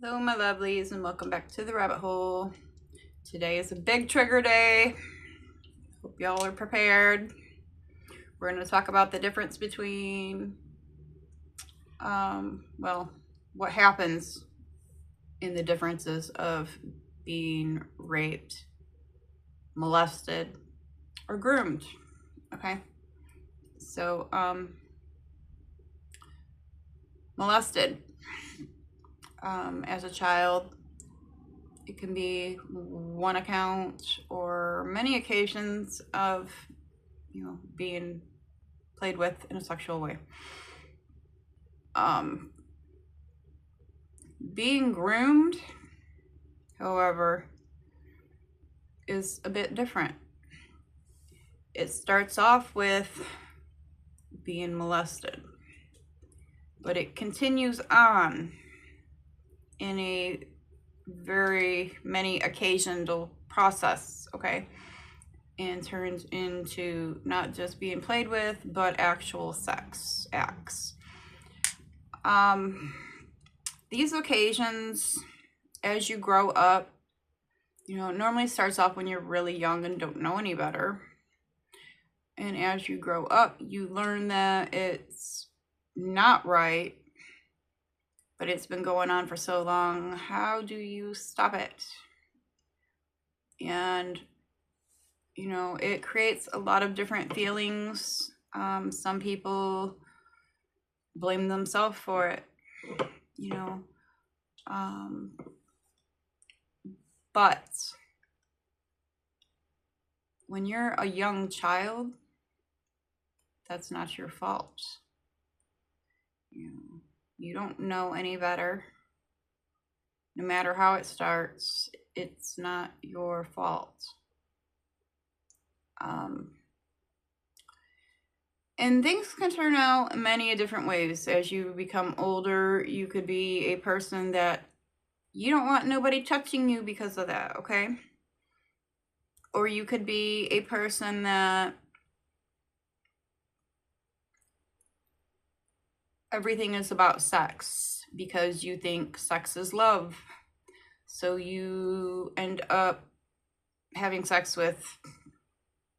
Hello my lovelies and welcome back to the rabbit hole. Today is a big trigger day. Hope y'all are prepared. We're going to talk about the difference between what happens in the differences of being raped, molested, or groomed. Okay? So molested as a child, it can be one account or many occasions of, being played with in a sexual way. Being groomed, however, is a bit different. It starts off with being molested, but it continues on in a very many occasional process, okay? And turns into not just being played with, but actual sex acts. These occasions, as you grow up, normally starts off when you're really young and don't know any better. And as you grow up, you learn that it's not right, but it's been going on for so long. How do you stop it? And, it creates a lot of different feelings. Some people blame themselves for it, but when you're a young child, that's not your fault. You don't know any better. No matter how it starts, it's not your fault. And things can turn out in many different ways. As you become older, you could be a person that you don't want nobody touching you because of that, okay? Or you could be a person that everything is about sex because you think sex is love. So you end up having sex with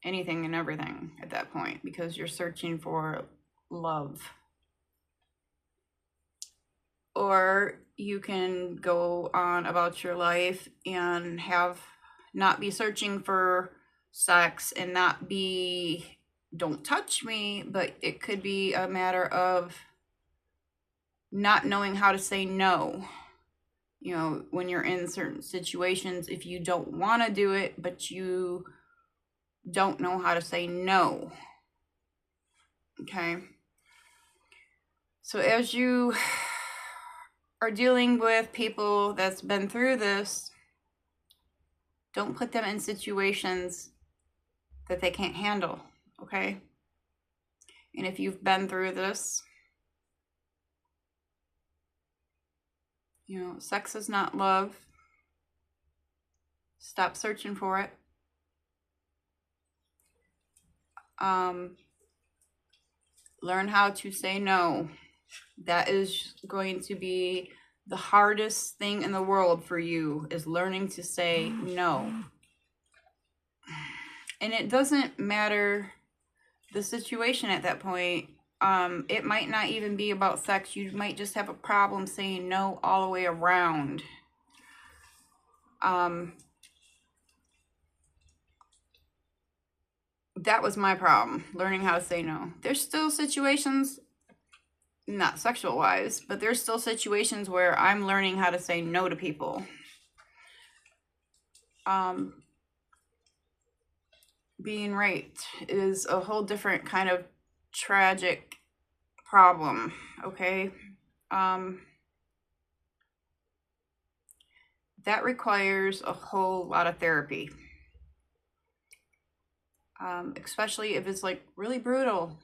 anything and everything at that point because you're searching for love. Or you can go on about your life and not be searching for sex and not be don't touch me, but it could be a matter of not knowing how to say no. When you're in certain situations, if you don't want to do it, but you don't know how to say no. Okay. So as you are dealing with people that's been through this, don't put them in situations that they can't handle, okay? And if you've been through this, sex is not love. Stop searching for it. Learn how to say no. That is going to be the hardest thing in the world for you, is learning to say no. And it doesn't matter the situation at that point. It might not even be about sex. You might just have a problem saying no all the way around. That was my problem, learning how to say no. There's still situations, not sexual wise, but there's still situations where I'm learning how to say no to people. Being raped is a whole different kind of tragic problem, okay? That requires a whole lot of therapy, especially if it's like really brutal.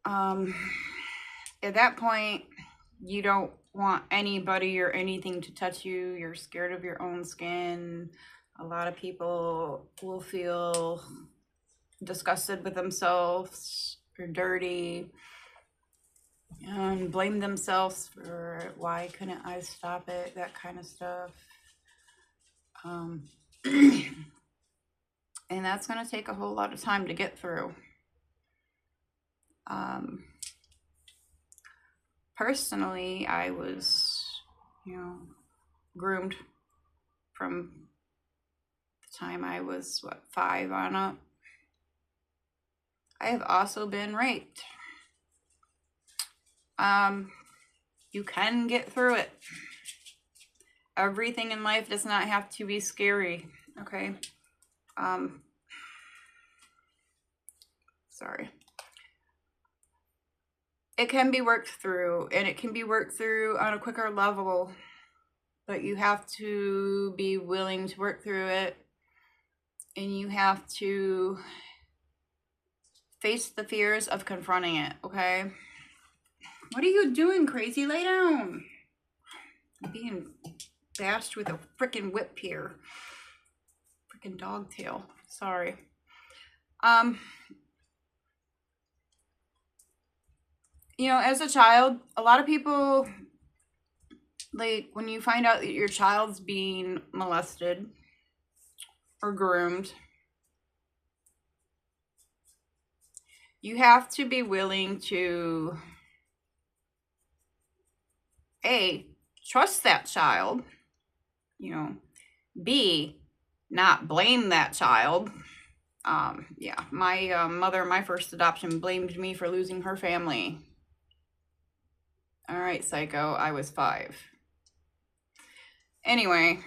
At that point, you don't want anybody or anything to touch you. You're scared of your own skin. A lot of people will feel disgusted with themselves or dirty. and blame themselves for why couldn't I stop it, that kind of stuff. And that's going to take a whole lot of time to get through. Personally, I was, groomed from the time I was, 5 on up. I have also been raped. You can get through it. Everything in life does not have to be scary, okay? Sorry. It can be worked through, and it can be worked through on a quicker level, but you have to be willing to work through it, and you have to face the fears of confronting it, okay? What are you doing, crazy? Lay down. I'm being bashed with a freaking whip here. Freaking dog tail. Sorry. As a child, a lot of people, like, when you find out that your child's being molested or groomed, you have to be willing to A, trust that child, B, not blame that child. My mother, my first adoption, blamed me for losing her family. All right, psycho, I was 5. Anyway,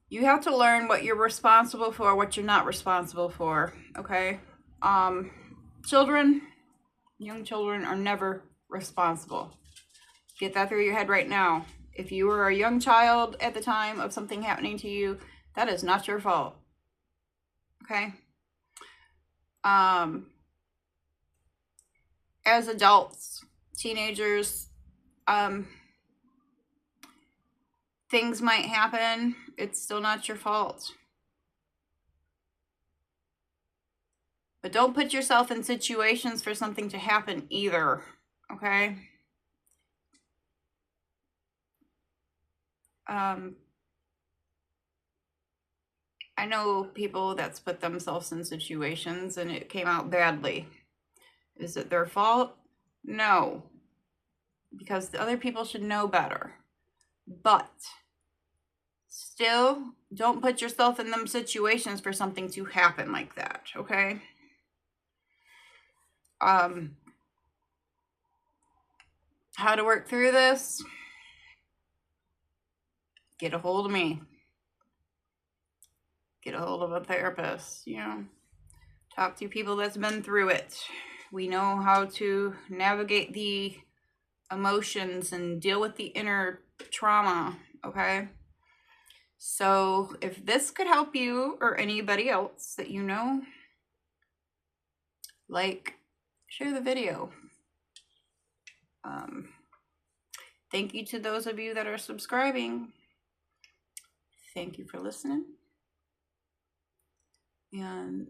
you have to learn what you're responsible for, what you're not responsible for, okay? Young children are never responsible. Get that through your head right now. If you were a young child at the time of something happening to you, that is not your fault, okay? As adults, teenagers, things might happen. It's still not your fault. But don't put yourself in situations for something to happen either, okay? I know people that's put themselves in situations and it came out badly. Is it their fault? No, because the other people should know better. But still, don't put yourself in them situations for something to happen like that, okay? How to work through this? Get a hold of me. Get a hold of a therapist, Talk to people that's been through it. We know how to navigate the emotions and deal with the inner trauma, okay? So if this could help you or anybody else that you know, share the video. Thank you to those of you that are subscribing. Thank you for listening. And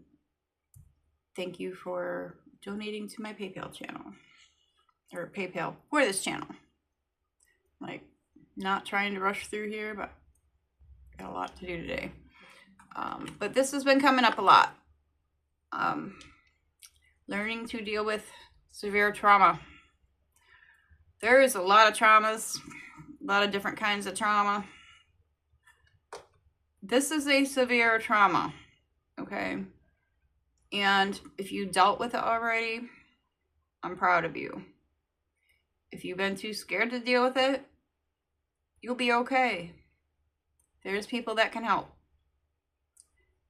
thank you for donating to my PayPal channel. Or PayPal for this channel. Not trying to rush through here, but got a lot to do today. But this has been coming up a lot. Learning to deal with severe trauma. There is a lot of traumas, a lot of different kinds of trauma. This is a severe trauma, okay? And if you dealt with it already, I'm proud of you. If you've been too scared to deal with it, you'll be okay. There's people that can help.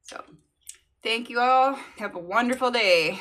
So, thank you all. Have a wonderful day.